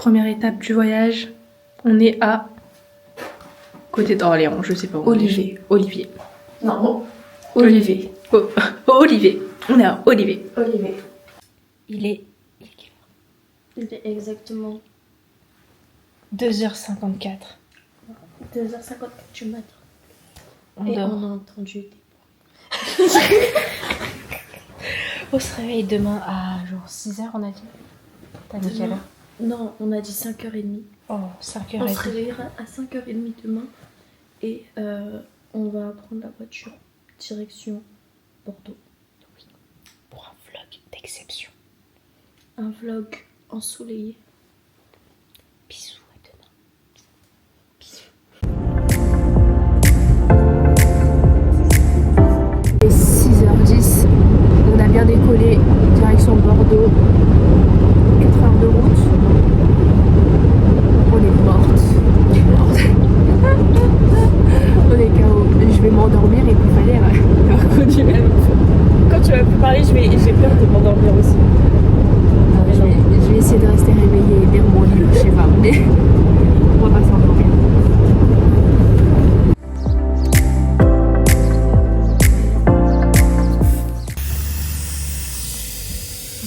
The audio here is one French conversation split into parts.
Première étape du voyage, on est à côté d'Orléans, je sais pas où. Olivet. Olivier. Non, Olivet. Olivier. On est à Olivier. Olivet. Il est Il est exactement 2h54. 2h54 du matin. On Et dort. on a entendu des... On se réveille demain à genre 6h on a dit. T'as dit quelle heure? Non, on a dit 5h30. Oh, On se 5h30. réveillera à 5h30 demain. Et on va prendre la voiture direction Bordeaux. Oui. Pour un vlog d'exception. Un vlog ensoleillé. Bisous, à demain. Bisous. Il est 6h10, on a bien décollé, direction Bordeaux, 4 heures de route, on est morte, on est KO, je vais m'endormir et puis fallait continuer. Quand tu vas plus parler, j'ai peur de m'endormir aussi. Je vais essayer de rester réveillée et lire mon livre, je sais pas, mais on va pas s'endormir.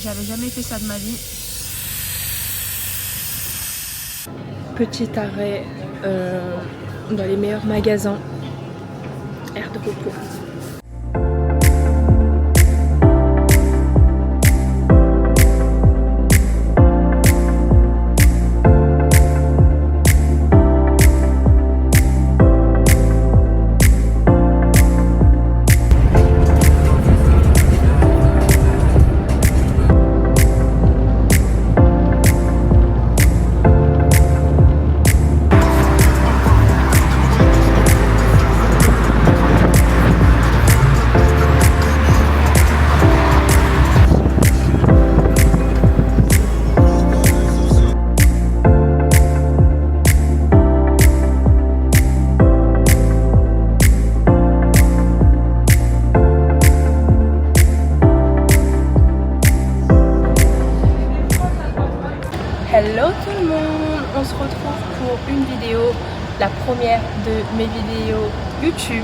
J'avais jamais fait ça de ma vie. Petit arrêt dans les meilleurs magasins. Air de repos. Hello tout le monde, on se retrouve pour une vidéo, la première de mes vidéos YouTube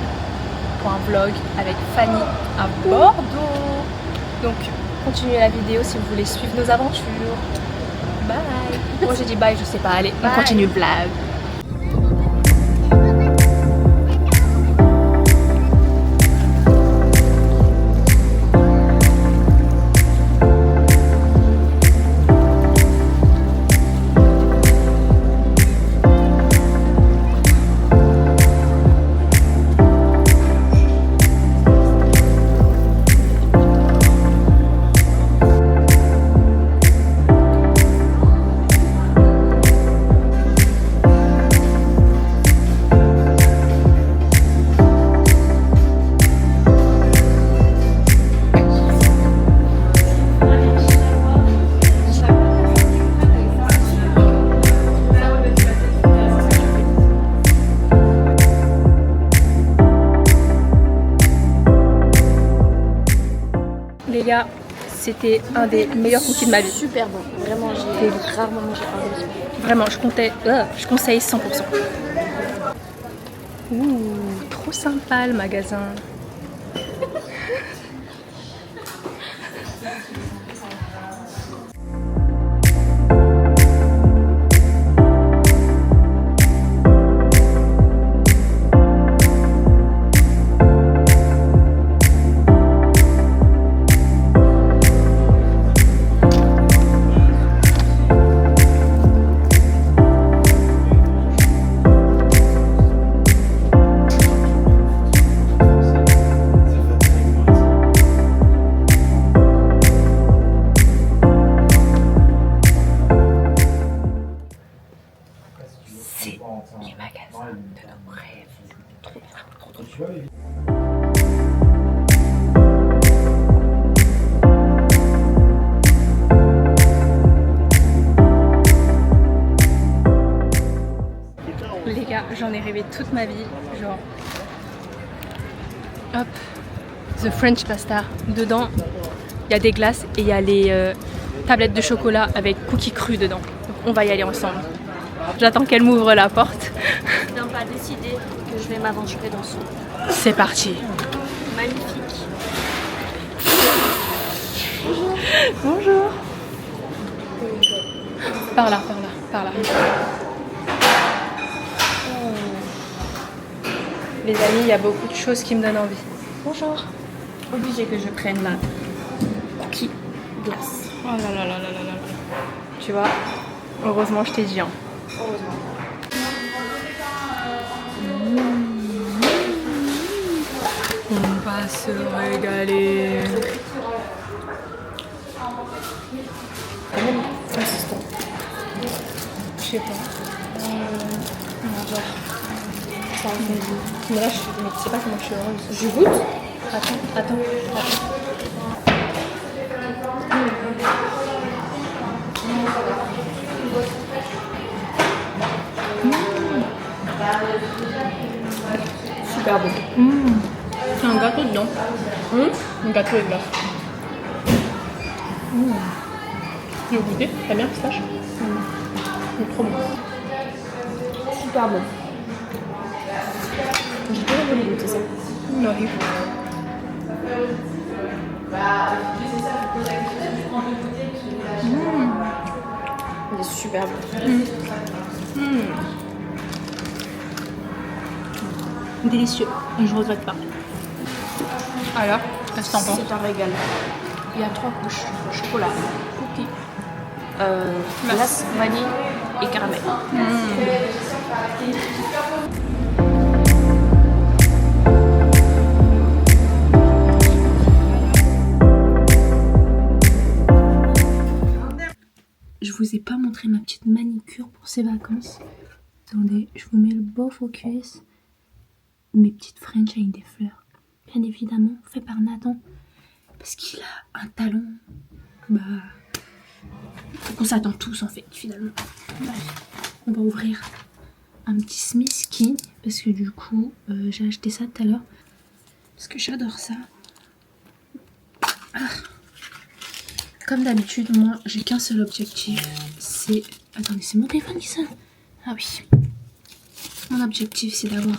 pour un vlog avec Fanny à Bordeaux. Donc continuez la vidéo si vous voulez suivre nos aventures. Bye. Moi j'ai dit bye, je sais pas, allez on continue le vlog. Les gars, c'était un des meilleurs cookies de ma vie. Super bon. Vraiment, j'ai rarement mangé un de Vraiment, je conseille 100%. Ouh, trop sympa le magasin. Les magasins de nos rêves. Trop bien. Les gars, j'en ai rêvé toute ma vie. Genre, hop, The French Pasta. Dedans, il y a des glaces et il y a les tablettes de chocolat avec cookies crus dedans. Donc on va y aller ensemble. J'attends qu'elle m'ouvre la porte. Je viens pas décider que je vais m'aventurer dans ce C'est parti. magnifique. Bonjour. Par là, par là, par là. Les amis, il y a beaucoup de choses qui me donnent envie. Bonjour. Obligé que je prenne la cookie glace. Oh là là là là là là. Tu vois, heureusement je t'ai dit. Hein. Heureusement. On va se régaler. Consistant. Je sais pas. On va voir. Ça en fait. Mais là, mais tu sais pas comment je suis heureuse. Je goûte. Attends. Super bon. C'est un gâteau dedans. Un gâteau et de l'œuf. Tu veux goûter? T'as bien pistache? C'est trop bon. Super bon. J'ai toujours voulu goûter ça. Oui. Il est super bon. Délicieux. Je regrette pas. Alors, qu'est-ce que t'en penses? C'est un régal. Il y a 3 couches. Chocolat, cookie, glace, vanille et caramel. Je vous ai pas montré ma petite manicure pour ces vacances. Attendez, je vous mets le beau focus. Mes petites French avec des fleurs. Bien évidemment, fait par Nathan. Parce qu'il a un talent. Bah. On s'attend tous en fait, finalement. Bref, on va ouvrir un petit Smith Key. Parce que du coup, j'ai acheté ça tout à l'heure. Parce que j'adore ça. Ah. Comme d'habitude, moi, j'ai qu'un seul objectif. C'est... Attendez, c'est mon téléphone qui sonne. Ah oui. Mon objectif, c'est d'avoir...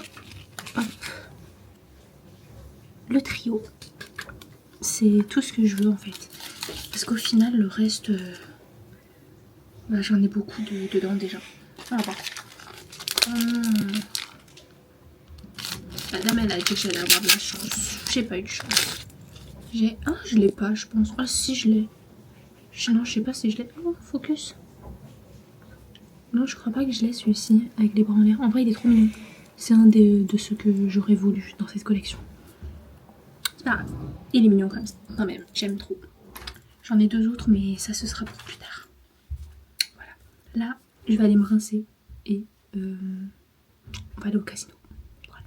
Hop. Le trio. C'est tout ce que je veux, en fait. Parce qu'au final, le reste... bah, j'en ai beaucoup dedans, déjà. Ah, bon. La dame, elle a dit que j'allais avoir de la chance. J'ai pas eu de chance. J'ai... Ah, je l'ai pas, je pense. Ah, si, je l'ai. Non, je sais pas si je l'ai. Oh, focus. Non, je crois pas que je l'ai celui-ci avec les bras en l'air. En vrai, il est trop mignon. C'est un de ceux que j'aurais voulu dans cette collection. C'est pas grave. Il est mignon comme ça. Quand même, j'aime trop. J'en ai 2 autres, mais ça, ce sera pour plus tard. Voilà. Là, je vais aller me rincer et on va aller au casino. Voilà.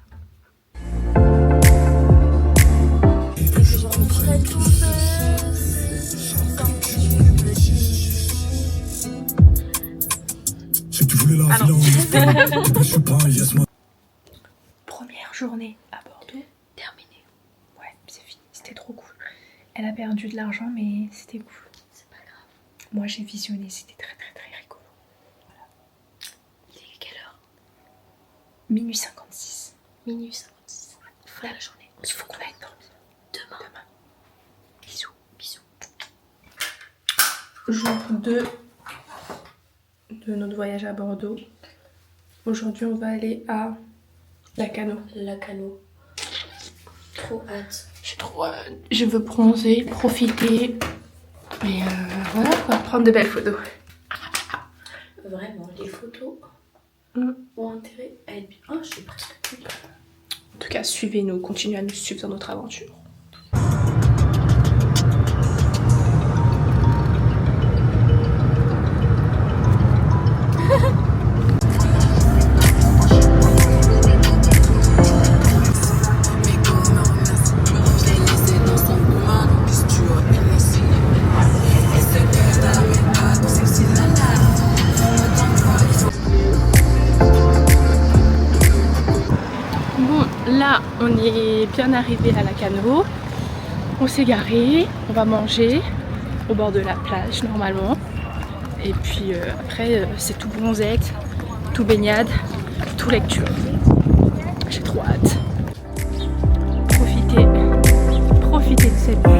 Première journée à Bordeaux, terminée. Ouais, c'est fini, c'était trop cool. Elle a perdu de l'argent, mais c'était cool. C'est pas grave. Moi j'ai visionné, c'était très rigolo. Voilà. Il est quelle heure? Minuit 56. Minuit 56. Fin de la journée. Il faut qu'on aille dormir. Demain. Bisous. Jour 2 de notre voyage à Bordeaux. Aujourd'hui, on va aller à Lacanau. Lacanau. Trop hâte. J'ai trop hâte. Je veux bronzer, profiter. Et voilà quoi, prendre de belles photos. Vraiment, les photos ont intérêt à être bien. Oh, je suis presque plus. En tout cas, suivez-nous, continuez à nous suivre dans notre aventure. Là, on est bien arrivé à Lacanau. On s'est garé, on va manger au bord de la plage normalement. Et puis après c'est tout bronzette, tout baignade, tout lecture. J'ai trop hâte. Profitez de cette vue.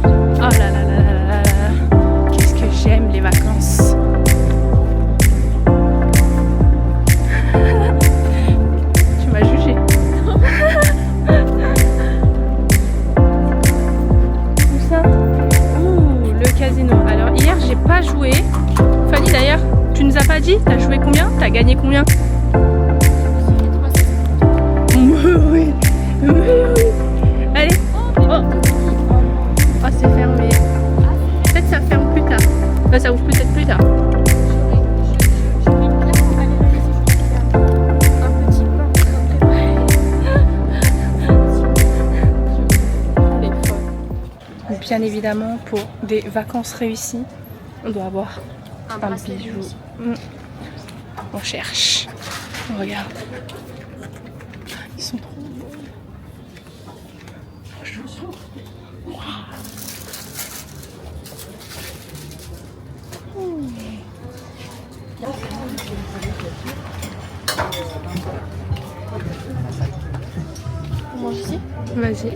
Oh là là là là là là. Qu'est-ce que j'aime les vacances. Tu m'as jugé. Où ça? Ouh, le casino. Alors hier j'ai pas joué. Fanny d'ailleurs, tu nous as pas dit? T'as joué combien? T'as gagné combien? Oui. Allez. Oh, c'est fermé. Peut-être ça ferme plus tard. Bah, ça ouvre peut-être plus tard. Bien évidemment, pour des vacances réussies, on doit avoir un bijou. On cherche. On regarde. Ils sont trop beaux. On mange ici? Vas-y.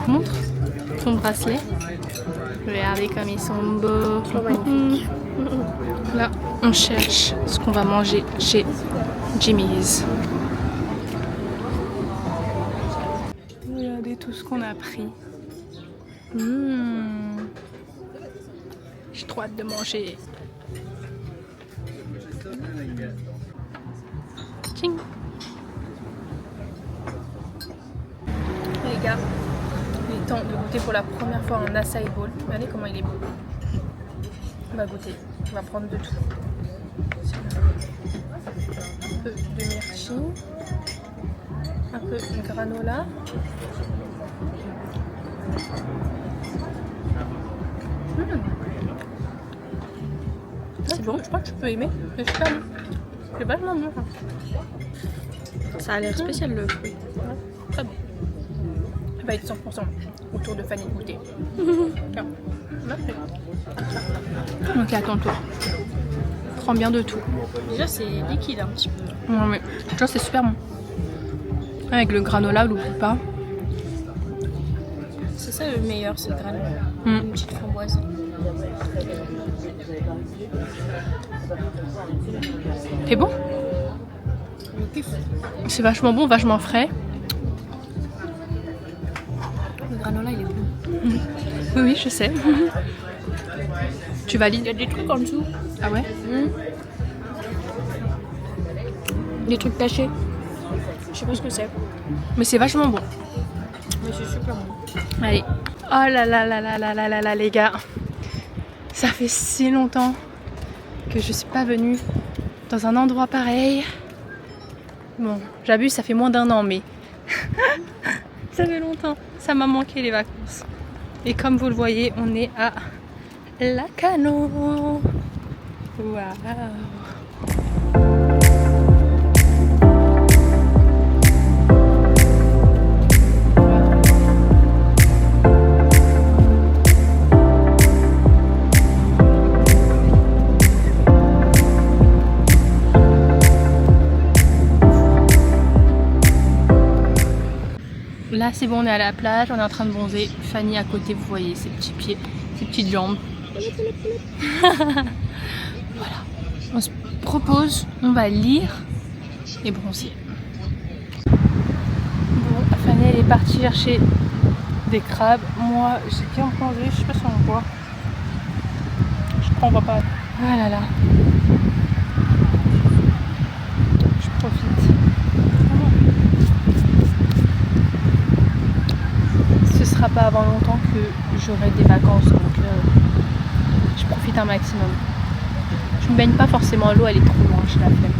Montre ton bracelet. Regardez comme ils sont beaux. Là, on cherche ce qu'on va manger chez Jimmy's. Regardez tout ce qu'on a pris. J'ai trop hâte de manger. Tching. Les gars, il est temps de goûter pour la première fois un acai bowl. Regardez comment il est beau. On va goûter, on va prendre de tout. Un peu de myrtille, un peu de granola. C'est bon, je crois que tu peux aimer. C'est super bon. C'est vachement bon. Ça a l'air spécial le fruit. Ouais, très bon. Ça va être 100% autour de Fanny de goûter. Tiens, merci. Ok, à ton tour. Prends bien de tout. Déjà c'est liquide un petit peu. Non mais, tu vois, c'est super bon. Avec le granola, n'oublie pas. C'est ça le meilleur, c'est le granola. Une petite framboise. C'est bon? Je kiffe. C'est vachement bon, vachement frais. Le granola il est bon. Oui, oui, je sais. Tu valides? Il y a des trucs en dessous. Ah ouais? Des trucs cachés. Je sais pas ce que c'est. Mais c'est vachement bon. Mais c'est super bon. Allez. Oh là là là là là là là là les gars. Ça fait si longtemps que je suis pas venue dans un endroit pareil. Bon, j'abuse, ça fait moins d'1 an, mais ça fait longtemps. Ça m'a manqué les vacances. Et comme vous le voyez, on est à Lacanau. Waouh. Là c'est bon, on est à la plage, on est en train de bronzer. Fanny à côté, vous voyez ses petits pieds, ses petites jambes. Voilà. On se propose, on va lire et bronzer. Bon, Fanny elle est partie chercher des crabes. Moi j'ai qu'un plongé, je sais pas si on voit. Je crois qu'on voit pas. Ah là là. Je profite. Ce sera pas avant longtemps que j'aurai des vacances, donc je profite un maximum. Je me baigne pas forcément à l'eau, elle est trop loin, je la flemme.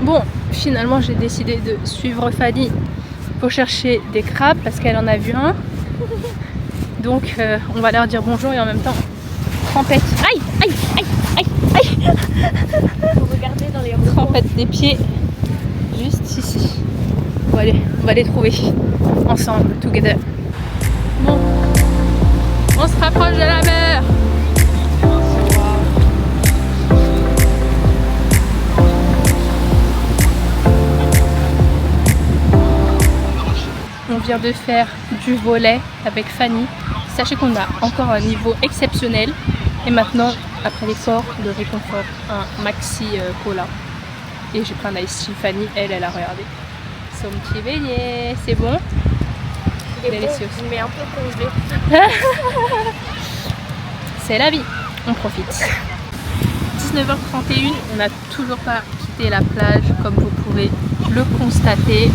Bon, finalement j'ai décidé de suivre Fanny pour chercher des crabes parce qu'elle en a vu un. Donc on va leur dire bonjour et en même temps trempette. Aïe, aïe, aïe, aïe, aïe. Regardez dans les Trempette des pieds juste ici. on va les trouver ensemble, together. Bon, on se rapproche de la mer. On vient de faire du volley avec Fanny. Sachez qu'on a encore un niveau exceptionnel. Et maintenant, après l'effort, le réconfort, un maxi cola. Et j'ai pris un ice tea. Fanny, elle a regardé. Son petit beignet, c'est bon? Il est délicieux. bon, mais un peu congelé. C'est la vie, on profite. 19h31, on n'a toujours pas quitté la plage comme vous pouvez le constater.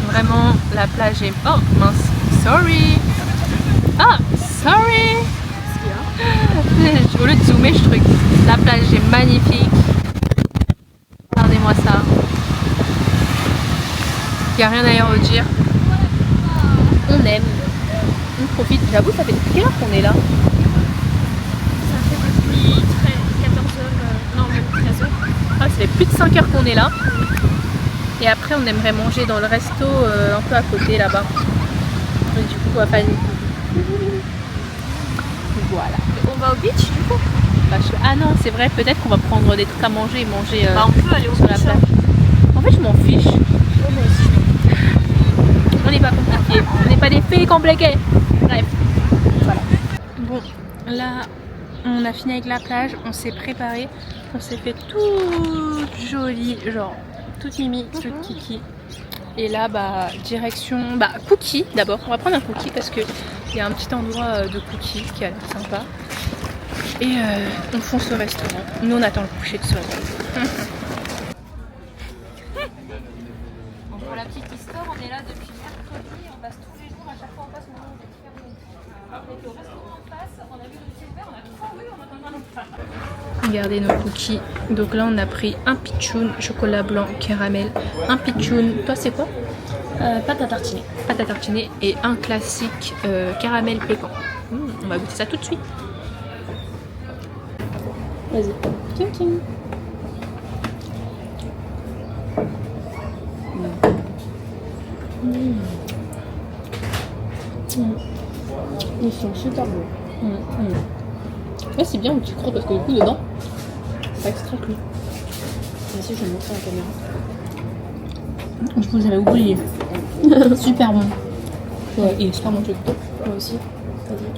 Vraiment, la plage est... Oh mince, sorry. Ah, sorry. Au lieu de zoomer, je truc. La plage est magnifique. Regardez-moi ça. Il n'y a rien à y redire. On aime. On profite. J'avoue, ça fait depuis quelle heure qu'on est là? Ça fait depuis 14h, non même 13h. Ah, ça fait plus de 5 heures qu'on est là. Et après, on aimerait manger dans le resto un peu à côté là-bas. Et du coup, à Fanny. Voilà. On va au beach du coup? Ah non, c'est vrai, peut-être qu'on va prendre des trucs à manger et manger On peut aller au sur la beach. plage. En fait, je m'en fiche. On n'est pas compliqué. On n'est pas des filles compliquées. Bref. Voilà. Bon, là, on a fini avec la plage. On s'est préparé. On s'est fait tout joli, genre tout mimi, tout kiki. Et là, bah, direction cookie d'abord. On va prendre un cookie parce que il y a un petit endroit de cookie qui a l'air sympa. Et on fonce au restaurant. Nous, on attend le coucher de soleil. Pour la petite histoire, on est là depuis mercredi. On passe tous les jours. À chaque fois, on passe au moment où on est fermé. On était au restaurant en face. On a vu le petit verre. On a couru. On attend un autre. Regardez nos cookies. Donc là, on a pris un pitchoun, chocolat blanc, caramel. Un pitchoun. Toi, c'est quoi? Pâte à tartiner. Pâte à tartiner et un classique caramel pécan. On va goûter ça tout de suite. Vas-y. Ting ting. Ils sont super bons. Ouais, c'est bien où tu crois parce que du coup dedans c'est extra cru. Merci, je vais montrer à la caméra. Du coup j'avais oublié. Super bon. Ouais, il est super bon le couteau. Moi aussi. Vas-y.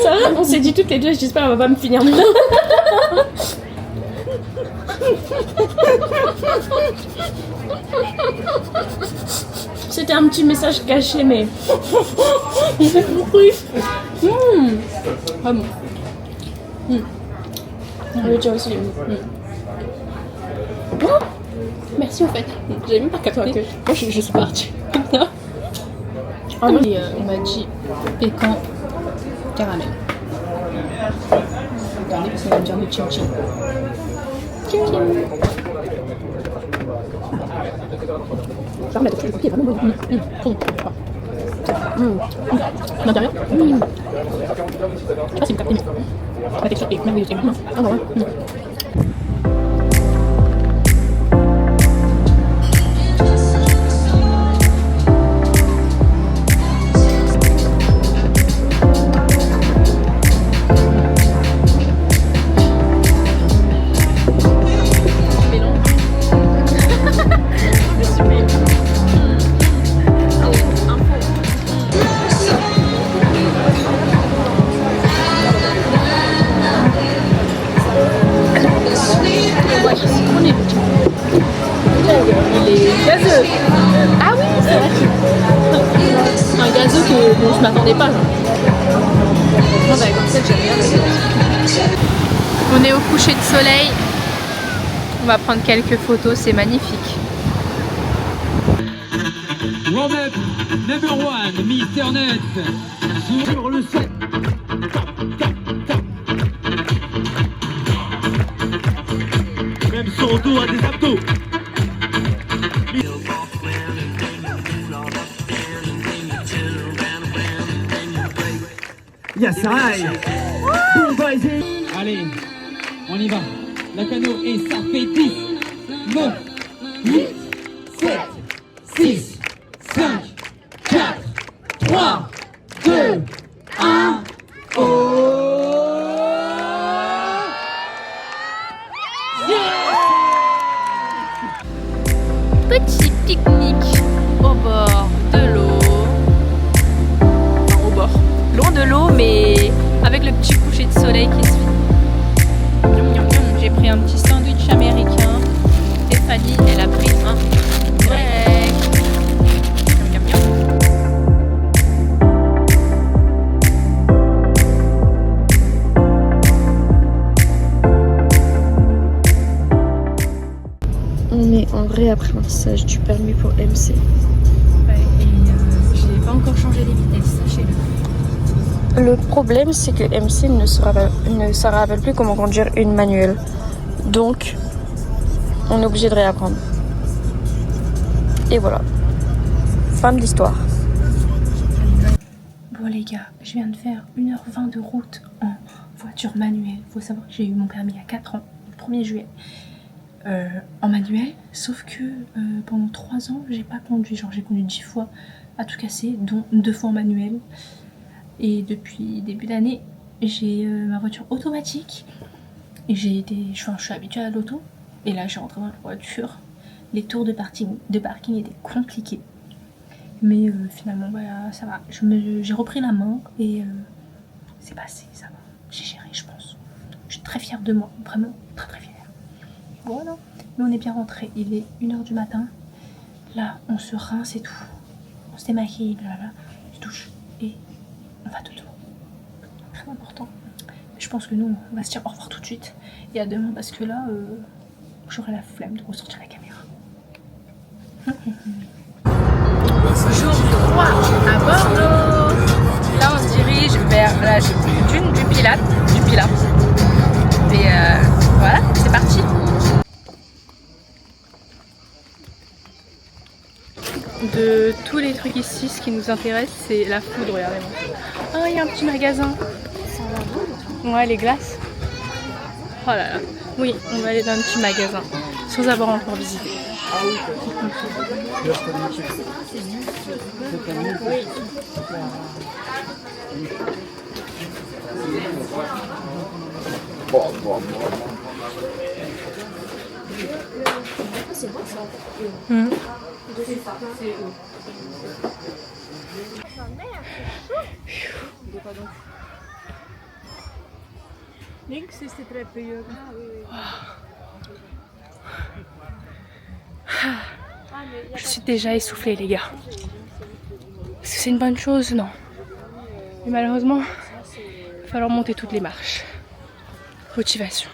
Ça va, on s'est dit toutes les deux, j'espère qu'elle va pas me finir dedans. C'était un petit message caché, mais il fait bruit. Vraiment. Le tien aussi. Oh, merci au fait. J'avais même pas capté. Okay. Moi je suis partie. On m'a dit pécan caramel. Regardez parce qu'on va dire le chin chin. Genre la texture du cookie est vraiment bonne. Trop bon. L'intérieur. Je sais pas si vous captez, mais la texture est merveilleuse. Ah ouais. Gazeux. Ah oui, c'est vrai. Un gazeux que bon, je m'attendais pas. Genre. Moi, bah, comme ça, j'aime bien. On est au coucher de soleil. On va prendre quelques photos, c'est magnifique. Warm-up number 1, Mr. Nuts. Sur le set. Même son dos à des abdos. Yes, aïe. Allez, on y va. La cano et ça fait 10, 9, 8, 7, 6, 5, 4, 3, 2, 1. Petit pique-nique au bord de l'eau. Enfin, au bord. Loin de l'eau, mais avec le petit coucher de soleil qui se fait. J'ai pris un petit sandwich américain. Et Fanny, elle a pris un grec. Miam, miam, miam. On est en réapprentissage du permis pour MC. Ouais, et j'ai pas encore changé les vitesses, sachez-le. Le problème, c'est que MC ne se rappelle plus comment conduire une manuelle. Donc, on est obligé de réapprendre. Et voilà. Fin de l'histoire. Bon les gars, je viens de faire 1h20 de route en voiture manuelle. Faut savoir que j'ai eu mon permis il y a 4 ans, le 1er juillet. En manuel, sauf que pendant 3 ans, j'ai pas conduit. Genre j'ai conduit 10 fois à tout casser, dont 2 fois en manuel. Et depuis début d'année, j'ai ma voiture automatique. Et je suis habituée à l'auto. Et là, je suis rentrée dans la voiture. Les tours de parking étaient compliqués. Mais finalement, voilà, ça va. J'ai repris la main et c'est passé, ça va. J'ai géré, je pense. Je suis très fière de moi, vraiment très très fière. Voilà. Mais on est bien rentré. Il est 1h du matin. Là, on se rince et tout. On se démaquille, blablabla. On se douche et on va dodo. Très important. Je pense que nous, on va se dire au revoir tout de suite. Et à demain, parce que là, j'aurai la flemme de ressortir la caméra. Jour 3 à Bordeaux. Là, on se dirige vers la dune du Pilat. Et voilà, c'est parti. De tous les trucs ici, ce qui nous intéresse, c'est la food, regardez-moi. Ah, il y a un petit magasin. Ouais, les glaces. Oh là là. Oui, on va aller dans un petit magasin, sans avoir encore visité. C'est bon ça. Je suis déjà essoufflée, les gars. Est-ce que c'est une bonne chose? Non. Mais malheureusement, il va falloir monter toutes les marches. Motivation.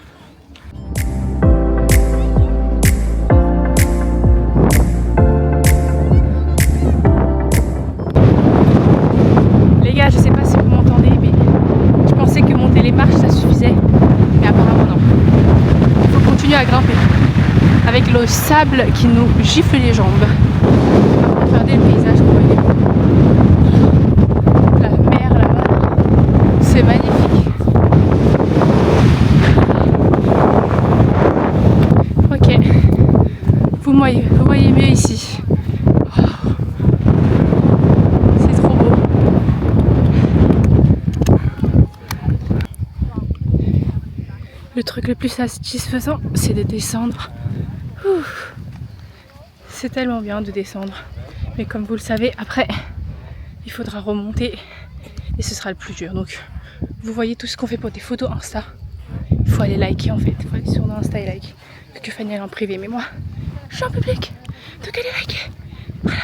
Les gars, je sais pas si vous m'entendez, mais je pensais que monter les marches ça suffisait. Mais apparemment non. Il faut continuer à grimper. Avec le sable qui nous gifle les jambes. Regardez le paysage qu'on voit. La mer là-bas, c'est magnifique. Ok, vous voyez mieux ici. C'est trop beau. Le truc le plus satisfaisant, c'est de descendre. C'est tellement bien de descendre, mais comme vous le savez, après il faudra remonter et ce sera le plus dur. Donc vous voyez tout ce qu'on fait pour des photos Insta, il faut aller liker en fait, il faut aller sur Insta et like. Que Fanny elle est en privé, mais moi je suis en public, donc allez liker. Voilà,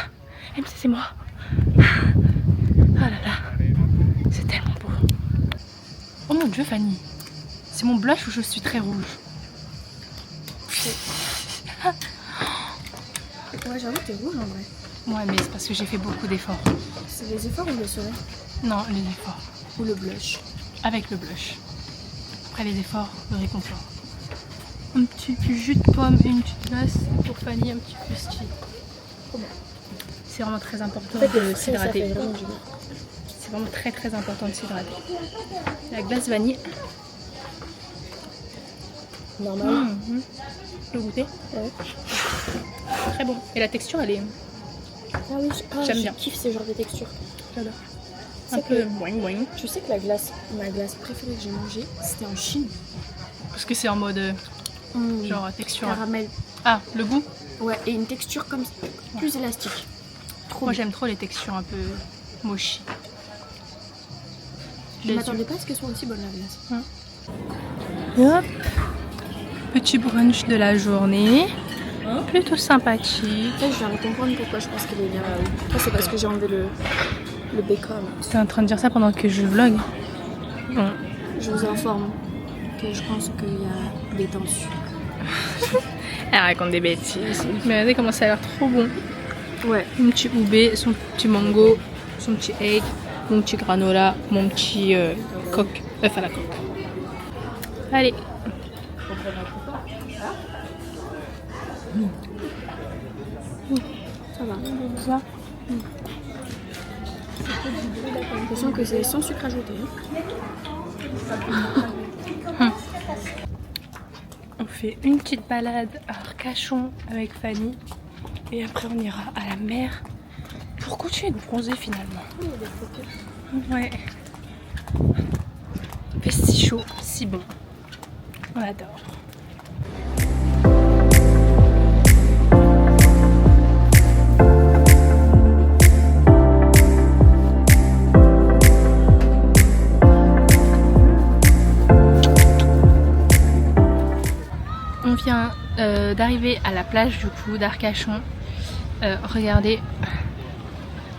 MC c'est moi. Ah là là, c'est tellement beau. Oh mon dieu Fanny, c'est mon blush ou je suis très rouge? Ouais, j'avoue, t'es rouge en vrai. Ouais, mais c'est parce que j'ai fait beaucoup d'efforts. C'est les efforts ou le soleil? Non, les efforts. Ou le blush? Avec le blush. Après les efforts, le réconfort. Un petit jus de pomme et une petite glace pour Fanny, un petit fusti. C'est vraiment très important de s'hydrater. C'est vraiment très important de s'hydrater. La glace vanille. Normal. Le goûter. Ouais. Très bon. Et la texture, elle est. Ah oui, J'aime je bien. kiffe ces genres de textures. J'adore. C'est Un peu que- boing boing. Tu sais que ma glace préférée que j'ai mangée, c'était en Chine. Parce que c'est en mode genre texture. Caramel. Ah, le goût. Ouais, et une texture comme plus élastique. Trop Moi bien. j'aime trop les textures un peu mochi. Je m'attendais pas à ce qu'elle soit aussi bonne la glace. Hop. Petit brunch de la journée. Plutôt sympathique. Là, je viens de comprendre pourquoi je pense qu'il est bien. Ça, c'est parce que j'ai enlevé le bacon. Tu es en train de dire ça pendant que je vlog. Bon. Je vous informe que je pense qu'il y a des tensions. Elle raconte des bêtises. Mais regardez comment ça a l'air trop bon. Ouais. Mon petit oubé, son petit mango, son petit egg, mon petit granola, mon petit coq, œuf à la coque. Allez. Ça va. J'ai l'impression que c'est sans sucre ajouté. On fait une petite balade à Arcachon avec Fanny et après on ira à la mer pour continuer de bronzer finalement. Ouais. Il fait si chaud, si bon. On adore. On vient d'arriver à la plage du coup d'Arcachon. Regardez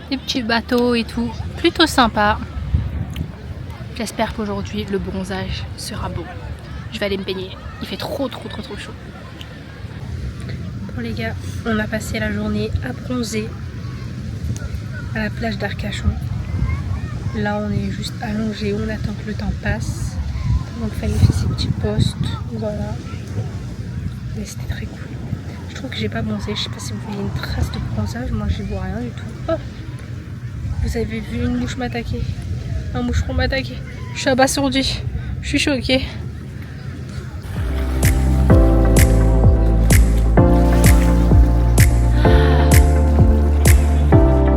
les petits bateaux et tout, plutôt sympa. J'espère qu'aujourd'hui le bronzage sera beau. Je vais aller me baigner, il fait trop chaud. Bon les gars, on a passé la journée à bronzer à la plage d'Arcachon. Là on est juste allongé, on attend que le temps passe. Donc Fanny fait ses petits posts, voilà. Mais c'était très cool. Je trouve que j'ai pas bronzé, je sais pas si vous voyez une trace de bronzage, moi j'y vois rien du tout. Oh, vous avez vu une mouche m'attaquer, un moucheron m'attaquer. Je suis abasourdie, je suis choquée.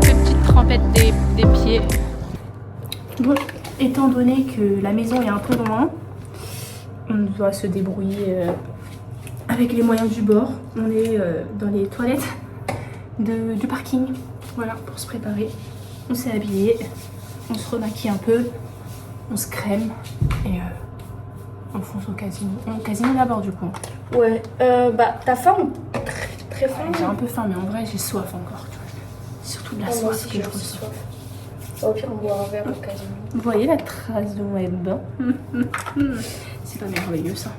Petite trempette des pieds. Bon, étant donné que la maison est un peu loin, on doit se débrouiller avec les moyens du bord. On est dans les toilettes du parking. Voilà, pour se préparer. On s'est habillé, on se remaquille un peu, on se crème et on fonce au casino. Au casino d'abord du coup. Ouais. Bah, t'as faim? Très faim. J'ai un peu faim, mais en vrai j'ai soif encore. Tu vois. Surtout de la soif que je ressens. Au pire, on boit un verre au casino. Vous voyez la trace de web? C'est pas merveilleux ça.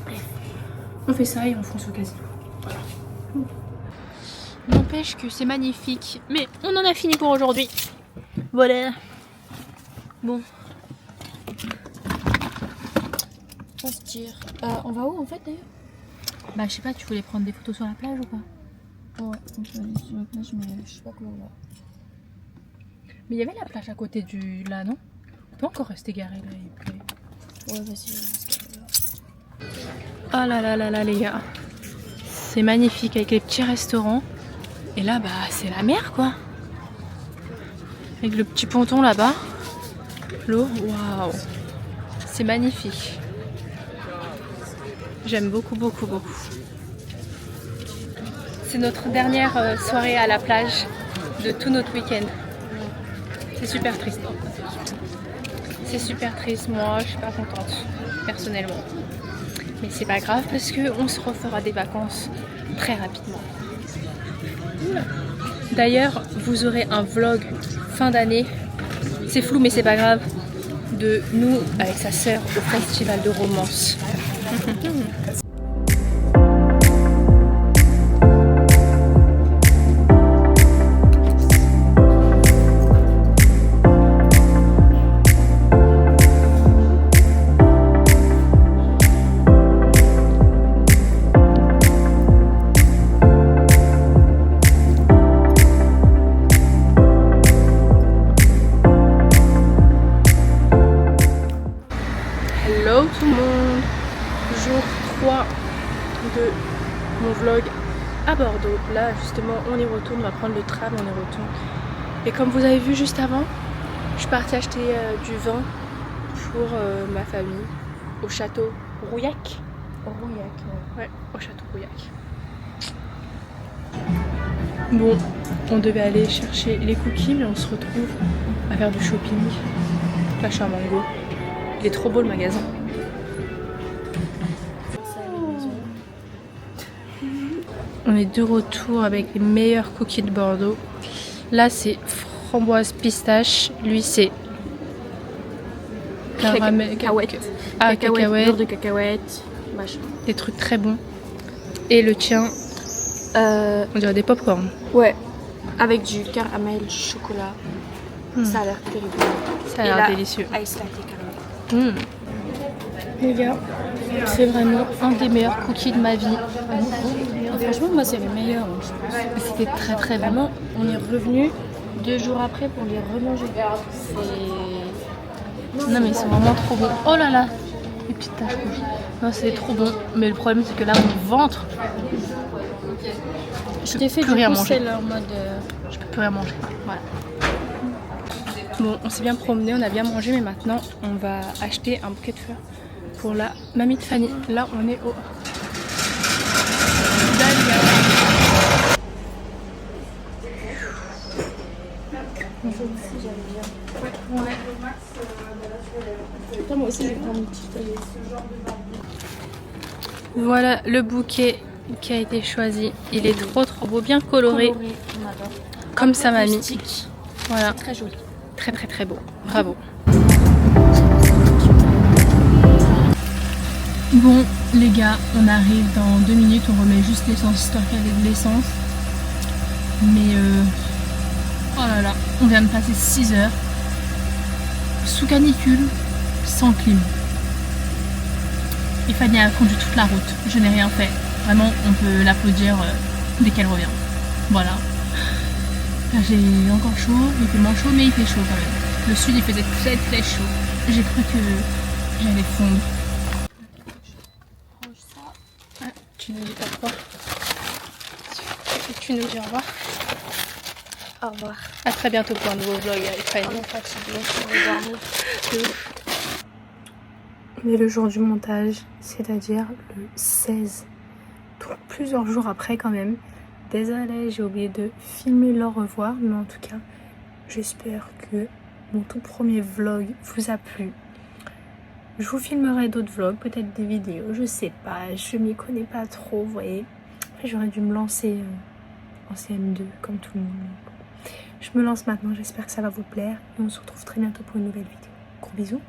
Bref, on fait ça et on fonce au casino. Voilà. N'empêche que c'est magnifique. Mais on en a fini pour aujourd'hui. Voilà. Bon. On se tire. On va où en fait d'ailleurs? Bah je sais pas, tu voulais prendre des photos sur la plage ou pas? Ouais, on peut aller sur la plage, mais je sais pas comment on va. Mais il y avait la plage à côté du... là, non? On peut encore rester garé là et puis... Ouais, vas-y, on va se caler là. Oh là là là là les gars. C'est magnifique avec les petits restaurants. Et là bah c'est la mer quoi. Avec le petit ponton là-bas. L'eau, waouh. C'est magnifique. J'aime beaucoup. C'est notre dernière soirée à la plage de tout notre week-end. C'est super triste. C'est super triste, moi je suis pas contente, personnellement. Mais c'est pas grave parce qu'on se refera des vacances très rapidement. D'ailleurs, vous aurez un vlog fin d'année. C'est flou mais c'est pas grave. De nous avec sa sœur au festival de romance. Hello tout le monde. Jour 3 vlog à Bordeaux. Là justement on y retourne, on va prendre le tram, on y retourne. Et comme vous avez vu juste avant, je suis partie acheter du vin pour ma famille au château Rouillac. Ouais, au château Rouillac. Bon, on devait aller chercher les cookies, mais on se retrouve à faire du shopping. Là, je suis à Mango. Il est trop beau le magasin. On est de retour avec les meilleurs cookies de Bordeaux. Là, c'est framboise pistache. Lui, c'est Cacahuètes. Ah, cacahuètes. Beurre de cacahuètes, machin. Des trucs très bons. Et le tien, on dirait des pop-corn. Ouais, avec du caramel chocolat. Ça a l'air terrible. Ça a l'air délicieux. Ice latte caramel. Les gars, c'est vraiment un des meilleurs cookies de ma vie. Franchement, moi, c'est les meilleurs. Je pense. C'était très très bon. Vraiment, on est revenu 2 jours après pour les remanger. Non mais ils sont vraiment trop bons. Oh là là, les petites taches rouges. Non, c'est trop bon. Mais le problème c'est que là mon ventre, Je t'ai fait plus rien du coup, manger. c'est leur mode. Je peux plus rien manger. Voilà. Bon, on s'est bien promené, on a bien mangé, mais maintenant on va acheter un bouquet de fleurs pour la mamie de Fanny. Là on est au Dahlia. Moi aussi, je vais prendre une petite feuille. Voilà le bouquet qui a été choisi. Il est trop beau, bien coloré, On adore. comme sa mamie. Rustique. Voilà, Très joli. très beau. Bravo. Bon les gars, on arrive dans 2 minutes, on remet juste l'essence histoire qu'il y ait de l'essence. Mais oh là là, on vient de passer 6 heures sous canicule, sans clim. Et Fanny a conduit toute la route, je n'ai rien fait. Vraiment, on peut l'applaudir dès qu'elle revient. Voilà. Là j'ai encore chaud, il fait moins chaud mais il fait chaud quand même. Le sud il faisait très chaud. J'ai cru que j'allais fondre. Ah, tu nous dis pas quoi? Tu nous dis au revoir. Au revoir. A très bientôt pour un nouveau vlog avec Fanny. On est fatigué, je vais dormir. On est le jour du montage, c'est-à-dire le 16. Donc plusieurs jours après quand même. Désolée, j'ai oublié de filmer le revoir, mais en tout cas, j'espère que mon tout premier vlog vous a plu. Je vous filmerai d'autres vlogs, peut-être des vidéos, je sais pas, je m'y connais pas trop, vous voyez. Après, j'aurais dû me lancer en CM2 comme tout le monde. Je me lance maintenant, j'espère que ça va vous plaire et on se retrouve très bientôt pour une nouvelle vidéo. Gros bisous.